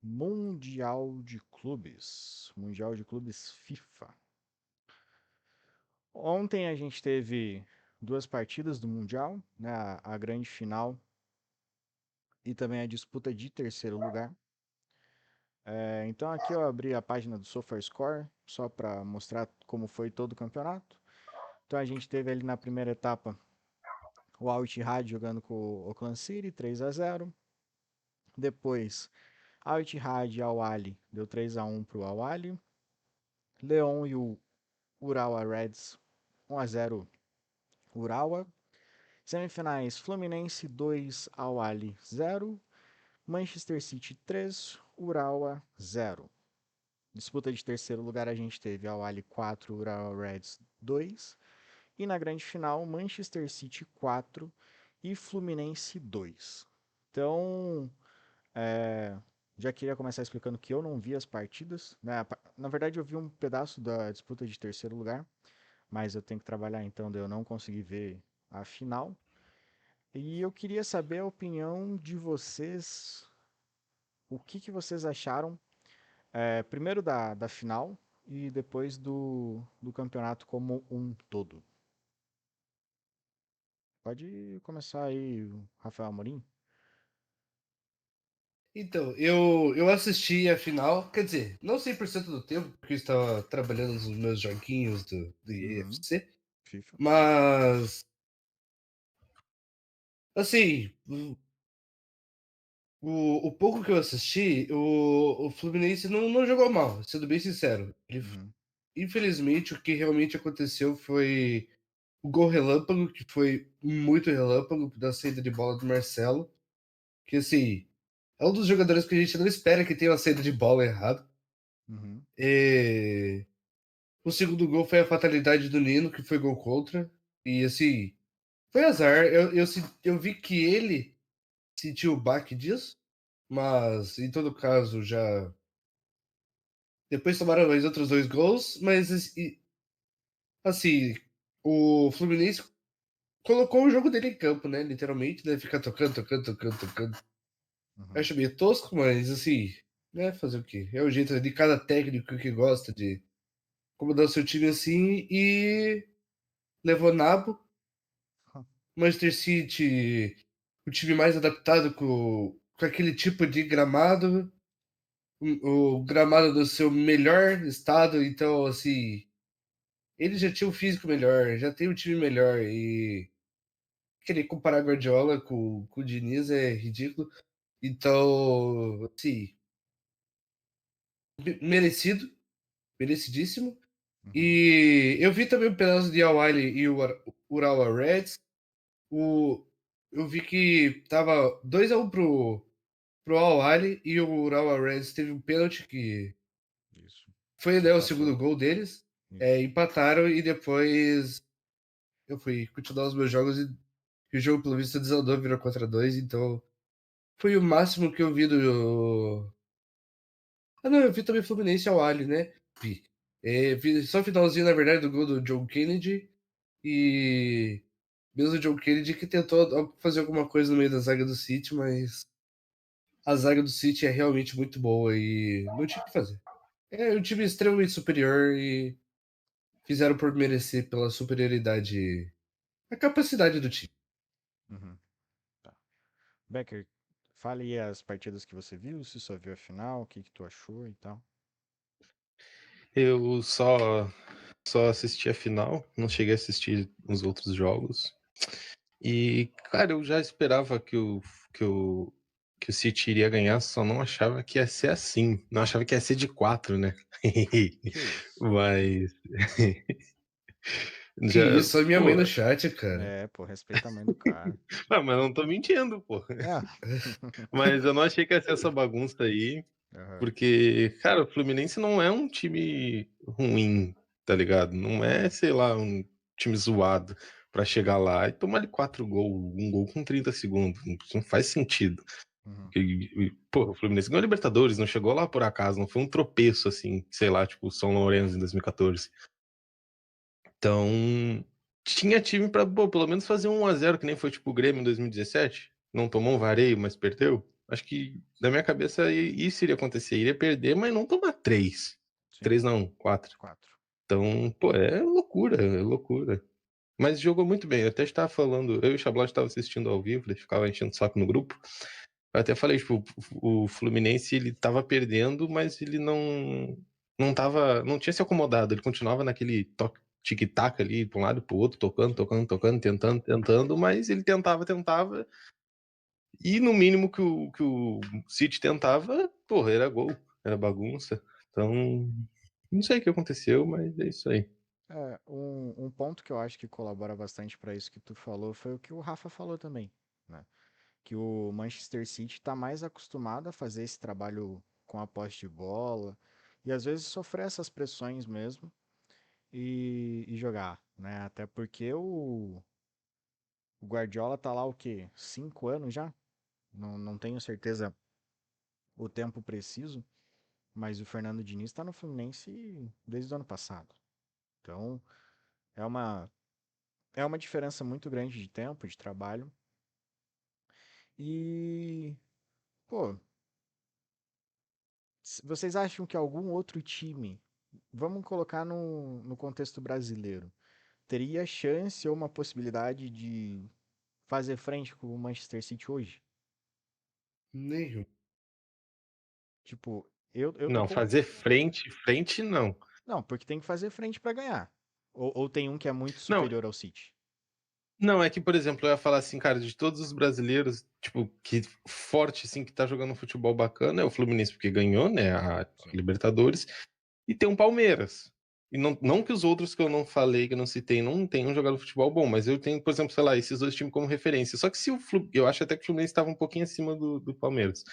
Mundial de Clubes. Mundial de Clubes FIFA. Ontem a gente teve duas partidas do Mundial, né? A grande final e também a disputa de terceiro lugar. Então aqui eu abri a página do SofaScore só para mostrar como foi todo o campeonato. Então a gente teve ali na primeira etapa o Al Ittihad jogando com o Auckland City, 3-0. Depois Al Ittihad e Al Ahly deu 3-1 para o Al Ahly. Leon e o Urawa Reds 1-0 Urawa. Semifinais Fluminense 2 Al Ahly 0, Manchester City 3, Urawa 0. Disputa de terceiro lugar a gente teve Al Ahly 4, Urawa Reds 2 e na grande final Manchester City 4 e Fluminense 2. Então, é, já queria começar explicando que eu não vi as partidas, né? Na verdade eu vi um pedaço da disputa de terceiro lugar, mas eu tenho que trabalhar então, daí eu não consegui ver a final. E eu queria saber a opinião de vocês, o que vocês acharam, primeiro da final e depois do campeonato como um todo. Pode começar aí, Rafael Amorim. Então, eu assisti a final, quer dizer, não 100% do tempo, porque eu estava trabalhando nos meus joguinhos do Uhum, EFC, FIFA. mas, assim, o pouco que eu assisti, o Fluminense não jogou mal, sendo bem sincero. Uhum, Infelizmente, o que realmente aconteceu foi o gol relâmpago, que foi muito relâmpago, da saída de bola do Marcelo, que, assim, é um dos jogadores que a gente não espera que tenha uma saída de bola errada. uhum, E o segundo gol foi a fatalidade do Nino, que foi gol contra. E assim, foi azar. Eu vi que ele sentiu o baque disso, mas em todo caso já. Depois tomaram os outros dois gols, mas assim, o Fluminense colocou o jogo dele em campo, né? Literalmente, né? Ficar tocando, tocando, tocando, tocando. Eu uhum, acho meio tosco, mas assim, né? Fazer o quê? É o jeito de cada técnico que gosta de comandar o seu time assim e levou nabo. Manchester City, o time mais adaptado com aquele tipo de gramado, o gramado do seu melhor estado, então assim, ele já tinha um físico melhor, já tem um time melhor e querer comparar Guardiola com o Diniz é ridículo. Então, assim, merecido, merecidíssimo. uhum. E eu vi também um pedaço de Al Ahly e o Urawa Reds. O, eu vi que tava 2-1 pro Al Ahly e o Urawa Reds teve um pênalti que Isso. foi, né, o Empatou. segundo gol deles. Isso. Empataram e depois eu fui continuar os meus jogos e o jogo, pelo visto, desandou, virou 4-2. Então foi o máximo que eu vi do. Ah, não, eu vi também Fluminense ao Ahly, né? Vi. Vi só o finalzinho, na verdade, do gol do John Kennedy e. Mesmo o John Kennedy que tentou fazer alguma coisa no meio da zaga do City, mas a zaga do City é realmente muito boa e não tinha o que fazer. É um time extremamente superior e fizeram por merecer pela superioridade, a capacidade do time. Uhum. Tá. Becker, fale aí as partidas que você viu, se só viu a final, o que tu achou e tal. Eu só assisti a final, não cheguei a assistir os outros jogos. E, cara, eu já esperava que o City iria ganhar, só não achava que ia ser assim. Não achava que ia ser de 4, né? Que isso? Mas Que já, isso, olha minha mãe pô, no chat, cara. Pô, respeita a mãe do cara. mas não tô mentindo, pô. Ah. Mas eu não achei que ia ser essa bagunça aí. Aham. Porque, cara, o Fluminense não é um time ruim, tá ligado? Não é, sei lá, um time zoado pra chegar lá e tomar ali 4 gols, um gol com 30 segundos. Isso não faz sentido. Uhum. Pô, o Fluminense ganhou a Libertadores, não chegou lá por acaso, não foi um tropeço assim, sei lá, tipo o São Lourenço em 2014. Então, tinha time pra, pô, pelo menos fazer um 1-0 que nem foi tipo o Grêmio em 2017. Não tomou um vareio, mas perdeu. Acho que na minha cabeça isso iria acontecer. Iria perder, mas não tomar 3. Sim, 3 não, 4. 4. Então, pô, é loucura, é loucura. Mas jogou muito bem. Eu até estava falando, eu e o Xablot estava assistindo ao vivo, ele ficava enchendo o saco no grupo. Eu até falei, tipo, o Fluminense ele tava perdendo, mas ele não tinha se acomodado. Ele continuava naquele toque tic-tac ali, pra um lado e pro outro, tocando, tentando, mas ele tentava. E no mínimo que o City tentava, porra, era gol, era bagunça. Então, não sei o que aconteceu, mas é isso aí. Um ponto que eu acho que colabora bastante para isso que tu falou foi o que o Rafa falou também, né? Que o Manchester City está mais acostumado a fazer esse trabalho com a posse de bola e às vezes sofrer essas pressões mesmo e jogar, né? Até porque o Guardiola tá lá o quê? 5 anos já? Não tenho certeza o tempo preciso, mas o Fernando Diniz está no Fluminense desde o ano passado. Então é uma, é uma diferença muito grande de tempo, de trabalho. E, pô, vocês acham que algum outro time, vamos colocar no contexto brasileiro, teria chance ou uma possibilidade de fazer frente com o Manchester City hoje? Nenhum. Tipo, eu Não, fazer frente não. Não, porque tem que fazer frente pra ganhar. Ou tem um que é muito Não, superior ao City. não, é que, por exemplo, eu ia falar assim, cara, de todos os brasileiros, tipo, que forte, assim, que tá jogando um futebol bacana é o Fluminense, porque ganhou, né, a Sim. Libertadores, e tem um Palmeiras. E não que os outros que eu não falei, que eu não citei, não tenham jogado futebol bom, mas eu tenho, por exemplo, sei lá, esses dois times como referência. Só que se eu acho até que o Fluminense estava um pouquinho acima do Palmeiras.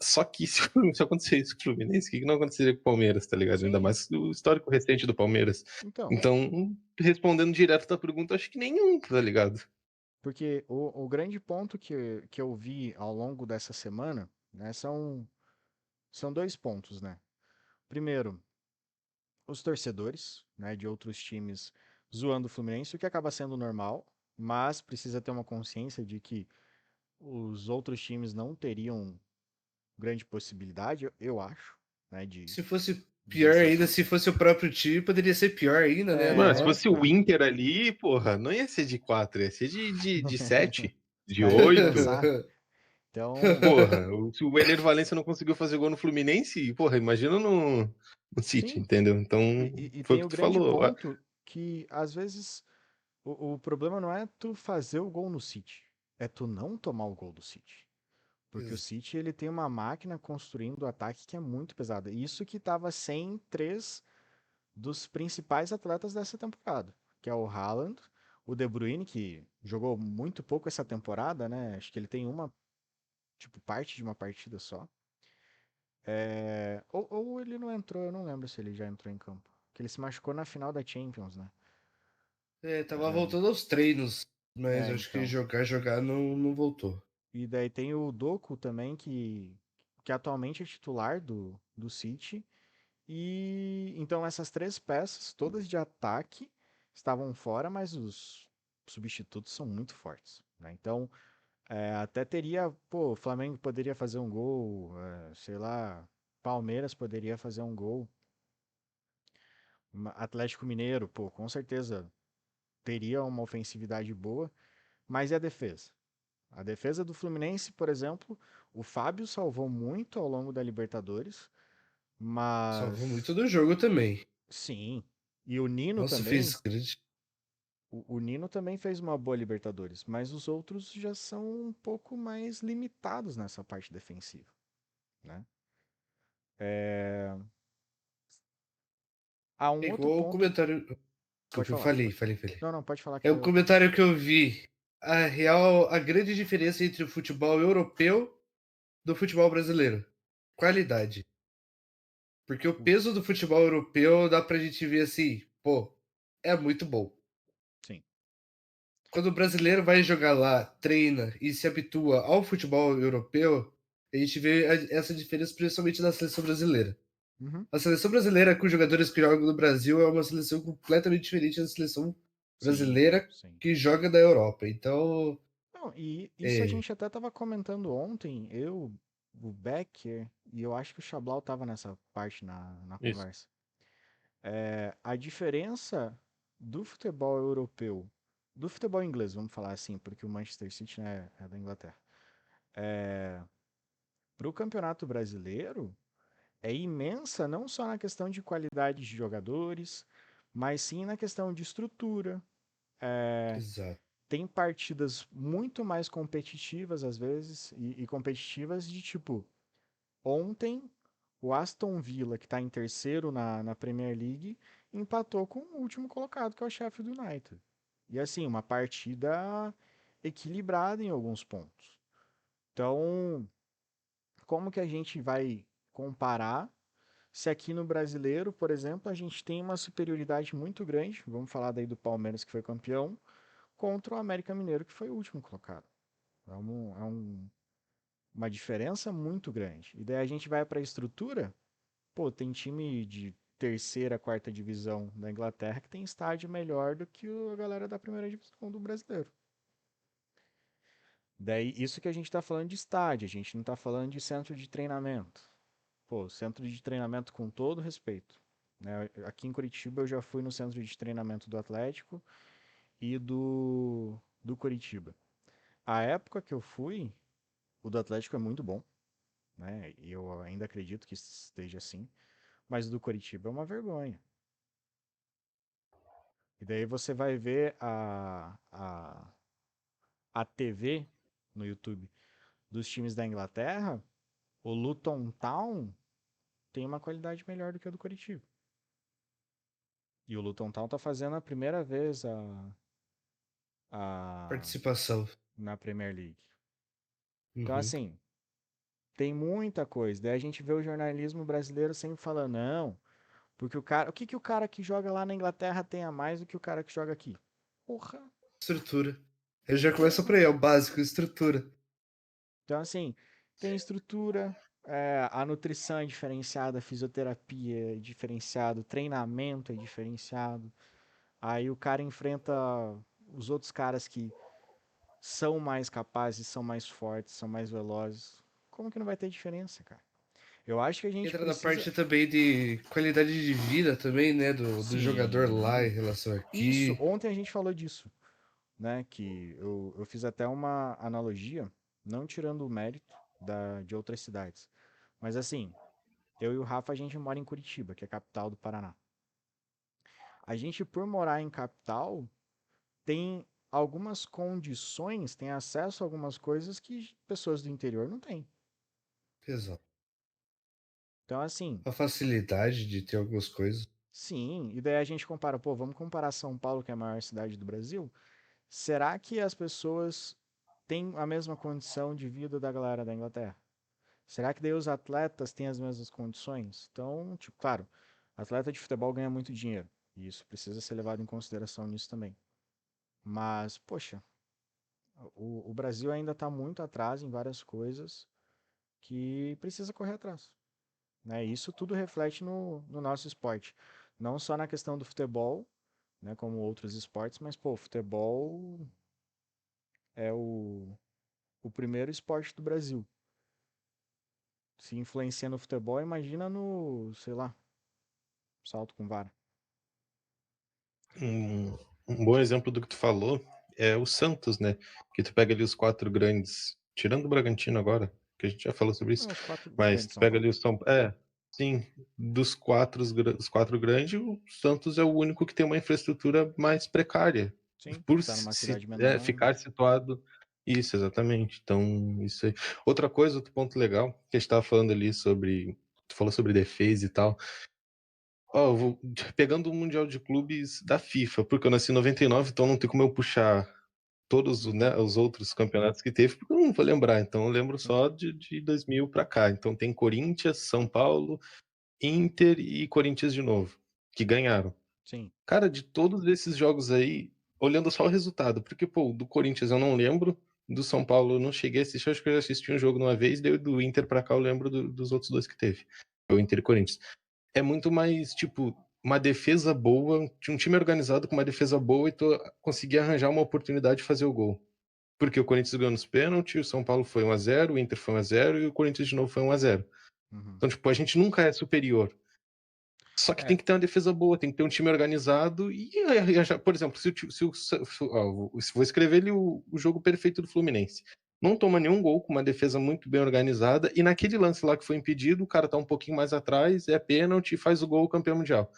Só que se acontecer isso com o Fluminense, o que não aconteceria com o Palmeiras, tá ligado? Ainda Sim, mais o histórico recente do Palmeiras. então. Então, respondendo direto da pergunta, acho que nenhum, tá ligado? Porque o grande ponto que eu vi ao longo dessa semana, né, são dois pontos, né? Primeiro, os torcedores, né, de outros times zoando o Fluminense, o que acaba sendo normal, mas precisa ter uma consciência de que os outros times não teriam grande possibilidade, eu acho, né, Se fosse de pior vencer o ainda, City. se fosse o próprio time, poderia ser pior ainda, né? Mano, se É, fosse o então. Inter ali, porra, não ia ser de 4, ia ser de 7, Os de caras iam 8. descansar. Então, Porra, se o Ener Valencia não conseguiu fazer gol no Fluminense, porra, imagina no City, sim. entendeu? Então, E foi o tem que o tu grande falou. ponto que, às vezes, o problema não é tu fazer o gol no City, é tu não tomar o gol do City. Porque o City ele tem uma máquina construindo o ataque que é muito pesada. Isso que estava sem três dos principais atletas dessa temporada, que é o Haaland, o De Bruyne, que jogou muito pouco essa temporada, né? Acho que ele tem uma, tipo, parte de uma partida só. Ou ele não entrou, eu não lembro se ele já entrou em campo. Que ele se machucou na final da Champions, né? Tava voltando aos treinos, mas acho que Então. jogar não voltou. E daí tem o Doku também, que atualmente é titular do City. E então essas três peças, todas de ataque, estavam fora, mas os substitutos são muito fortes, né? Então, até teria, pô, o Flamengo poderia fazer um gol, sei lá, Palmeiras poderia fazer um gol, Atlético Mineiro, pô, com certeza teria uma ofensividade boa, mas e a defesa? A defesa do Fluminense, por exemplo, o Fábio salvou muito ao longo da Libertadores, Salvou mas muito do jogo também. sim. E o Nino Nossa, também. fez grande. O Nino também fez uma boa Libertadores, mas os outros já são um pouco mais limitados nessa parte defensiva, né? É... Há um É outro igual o ponto. comentário. Pode Desculpa, eu falar. falei. Não, pode falar É que o eu termino. comentário que eu vi. A grande diferença entre o futebol europeu do futebol brasileiro. Qualidade. Porque o peso do futebol europeu dá pra gente ver assim, pô, é muito bom. Sim. Quando o brasileiro vai jogar lá, treina e se habitua ao futebol europeu, a gente vê essa diferença principalmente na seleção brasileira. Uhum. A seleção brasileira com os jogadores que jogam no Brasil é uma seleção completamente diferente da seleção Sim, brasileira sim. que joga na Europa. Então, Não, Não, e isso a gente até tava comentando ontem, o Becker, e eu acho que o Chablau tava nessa parte na Isso. conversa. A diferença do futebol europeu, do futebol inglês, vamos falar assim, porque o Manchester City, né, é da Inglaterra. Para o Campeonato Brasileiro, é imensa não só na questão de qualidade de jogadores, mas sim na questão de estrutura. Exato. Tem partidas muito mais competitivas às vezes, e competitivas de tipo, ontem o Aston Villa, que está em terceiro na Premier League, empatou com o último colocado, que é o Sheffield United. E assim, uma partida equilibrada em alguns pontos. Então, como que a gente vai comparar se aqui no brasileiro, por exemplo, a gente tem uma superioridade muito grande, vamos falar daí do Palmeiras que foi campeão, contra o América Mineiro que foi o último colocado. Uma diferença muito grande. E daí a gente vai para a estrutura, pô, tem time de terceira, quarta divisão da Inglaterra que tem estádio melhor do que a galera da primeira divisão do brasileiro. Daí, isso que a gente está falando de estádio, a gente não está falando de centro de treinamento. Pô, centro de treinamento com todo respeito. Né? Aqui em Curitiba eu já fui no centro de treinamento do Atlético e do Curitiba. A época que eu fui, o do Atlético é muito bom, né? E eu ainda acredito que esteja assim. Mas o do Curitiba é uma vergonha. E daí você vai ver a TV no YouTube dos times da Inglaterra, o Luton Town tem uma qualidade melhor do que a do Curitiba. E o Luton Town tá fazendo a primeira vez a, Participação. na Premier League. Então, Uhum. assim, tem muita coisa. Daí a gente vê o jornalismo brasileiro sempre falando, não, porque o que que o cara que joga lá na Inglaterra tem a mais do que o cara que joga aqui? Porra, Estrutura. Ele já começa por porra. aí, é o básico, estrutura. Então, assim, tem estrutura, a nutrição é diferenciada, a fisioterapia é diferenciado, o treinamento é diferenciado. Aí o cara enfrenta os outros caras que são mais capazes, são mais fortes, são mais velozes. Como que não vai ter diferença, cara? Eu acho que a gente Entra na precisa. parte também de qualidade de vida também, né? Do jogador lá em Sim. relação Isso, aqui. ontem a gente falou disso, né? Que eu fiz até uma analogia, não tirando o mérito de outras cidades. Mas assim, eu e o Rafa, a gente mora em Curitiba, que é a capital do Paraná. A gente, por morar em capital, tem algumas condições, tem acesso a algumas coisas que pessoas do interior não têm. Exato. Então, assim, A facilidade de ter algumas coisas. sim, e daí a gente compara, pô, vamos comparar São Paulo, que é a maior cidade do Brasil? Será que as pessoas têm a mesma condição de vida da galera da Inglaterra? Será que daí os atletas têm as mesmas condições? Então, tipo, claro, atleta de futebol ganha muito dinheiro. E isso precisa ser levado em consideração nisso também. Mas, poxa, o Brasil ainda está muito atrás em várias coisas que precisa correr atrás. Né? E isso tudo reflete no nosso esporte. Não só na questão do futebol, né, como outros esportes, mas, pô, o futebol é o primeiro esporte do Brasil. Se influencia no futebol, imagina no, sei lá, salto com vara. Um, um bom exemplo do que tu falou é o Santos, né? Que tu pega ali os quatro grandes, tirando o Bragantino agora, que a gente já falou sobre isso, Não, os quatro mas grandes tu São pega Paulo. ali o São sim, os quatro grandes, o Santos é o único que tem uma infraestrutura mais precária, Sim, por que tá numa cidade menor. ficar situado. Isso, exatamente. Então, isso aí. Outra coisa, outro ponto legal, que a gente estava falando ali sobre. Tu falou sobre defesa e tal. Ó, pegando o Mundial de Clubes da FIFA, porque eu nasci em 99, então não tem como eu puxar todos, né, os outros campeonatos que teve, porque eu não vou lembrar. Então eu lembro Sim, só de 2000 para cá. Então tem Corinthians, São Paulo, Inter e Corinthians de novo, que ganharam. sim, Cara, de todos esses jogos aí, olhando só o resultado, porque, pô, do Corinthians eu não lembro, do São Paulo eu não cheguei a assistir, acho que eu já assisti um jogo uma vez, daí do Inter pra cá eu lembro dos outros dois que teve. Foi o Inter e Corinthians. É muito mais, tipo, uma defesa boa, de um time organizado com uma defesa boa e tu conseguir arranjar uma oportunidade de fazer o gol. Porque o Corinthians ganhou nos pênaltis, o São Paulo foi 1-0, o Inter foi 1-0 e o Corinthians de novo foi 1-0. Uhum. Então, tipo, a gente nunca é superior. Só que É. tem que ter uma defesa boa, tem que ter um time organizado. Por exemplo, vou escrever ali o jogo perfeito do Fluminense. Não toma nenhum gol com uma defesa muito bem organizada. E naquele lance lá que foi impedido, o cara tá um pouquinho mais atrás, é pênalti e faz o gol, campeão mundial.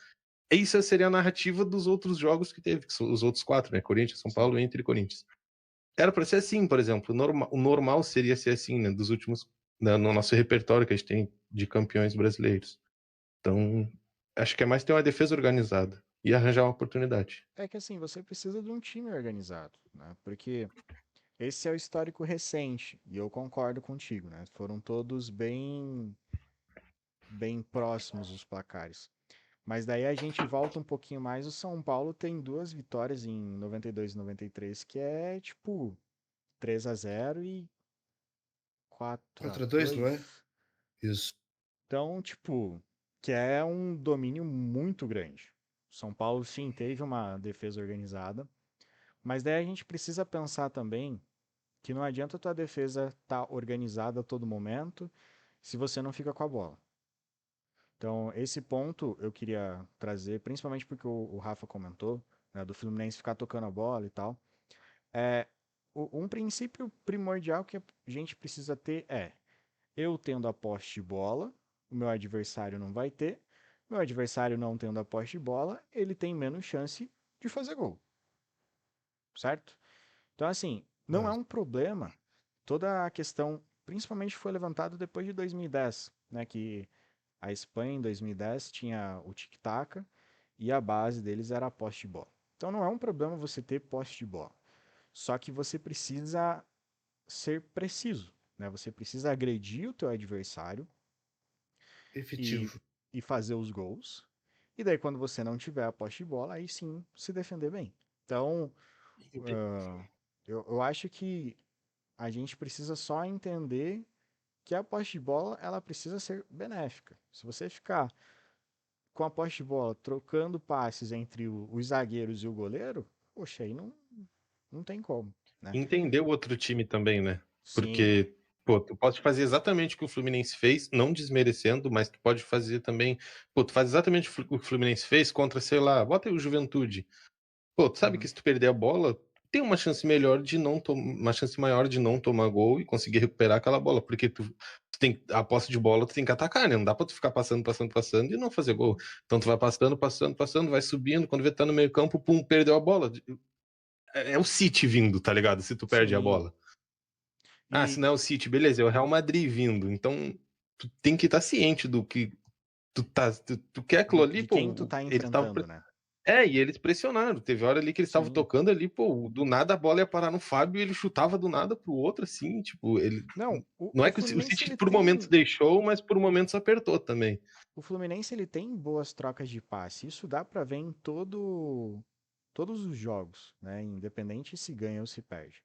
Isso seria a narrativa dos outros jogos que teve, que são os outros 4, né? Corinthians, São Paulo, Inter e Corinthians. Era para ser assim, por exemplo. O normal seria ser assim, né? Dos últimos. No nosso repertório que a gente tem de campeões brasileiros. Então, acho que é mais ter uma defesa organizada e arranjar uma oportunidade. É que assim, você precisa de um time organizado, né? Porque esse é o histórico recente, e eu concordo contigo, né? Foram todos bem próximos os placares. Mas daí a gente volta um pouquinho mais, o São Paulo tem 2 vitórias em 92 e 93, que é tipo 3-0 e 4-2, não 4-2. é? Isso. Então, tipo, que é um domínio muito grande. São Paulo, sim, teve uma defesa organizada, mas daí a gente precisa pensar também que não adianta a tua defesa estar organizada a todo momento se você não fica com a bola. Então, esse ponto eu queria trazer, principalmente porque o Rafa comentou, né, do Fluminense ficar tocando a bola e tal. É, um princípio primordial que a gente precisa ter é: eu tendo a posse de bola, o meu adversário não vai ter. Meu adversário não tendo a posse de bola, ele tem menos chance de fazer gol, certo? Então, assim, não é Mas, um problema toda a questão, principalmente foi levantado depois de 2010, né, que a Espanha em 2010 tinha o tic-tac e a base deles era a posse de bola. Então não é um problema você ter posse de bola. Só que você precisa ser preciso, né? Você precisa agredir o teu adversário e, efetivo. e fazer os gols. E daí quando você não tiver a posse de bola, aí sim se defender bem. Então, eu acho que a gente precisa só entender que a posse de bola ela precisa ser benéfica. Se você ficar com a posse de bola trocando passes entre os zagueiros e o goleiro, poxa, aí não tem como, né? Entender o outro time também, né? Sim, Porque, pô, tu pode fazer exatamente o que o Fluminense fez, não desmerecendo, mas tu pode fazer também. Pô, tu faz exatamente o que o Fluminense fez contra, sei lá, bota aí o Juventude. Pô, tu sabe que uhum, se tu perder a bola, tem uma chance melhor de não uma chance maior de não tomar gol e conseguir recuperar aquela bola, porque tu tem a posse de bola, tu tem que atacar, né? Não dá pra tu ficar passando e não fazer gol. Então tu vai passando, vai subindo, quando vê que tá no meio-campo, pum, perdeu a bola. É o City vindo, tá ligado? Se tu perde a sim. bola. Ah, se E, não é o City, beleza, é o Real Madrid vindo. Então, tu tem que estar ciente do que tu quer aquilo ali, de quem tu pô, tá eles estavam. enfrentando, né? E eles pressionaram. Teve hora ali que eles estavam Sim. tocando ali, pô, do nada a bola ia parar no Fábio e ele chutava do nada pro outro, assim, tipo, ele. Não, Não o é que o Fluminense City ele por momentos tem. deixou, mas por momentos apertou também. O Fluminense ele tem boas trocas de passe. Isso dá pra ver em todos os jogos, né? Independente se ganha ou se perde.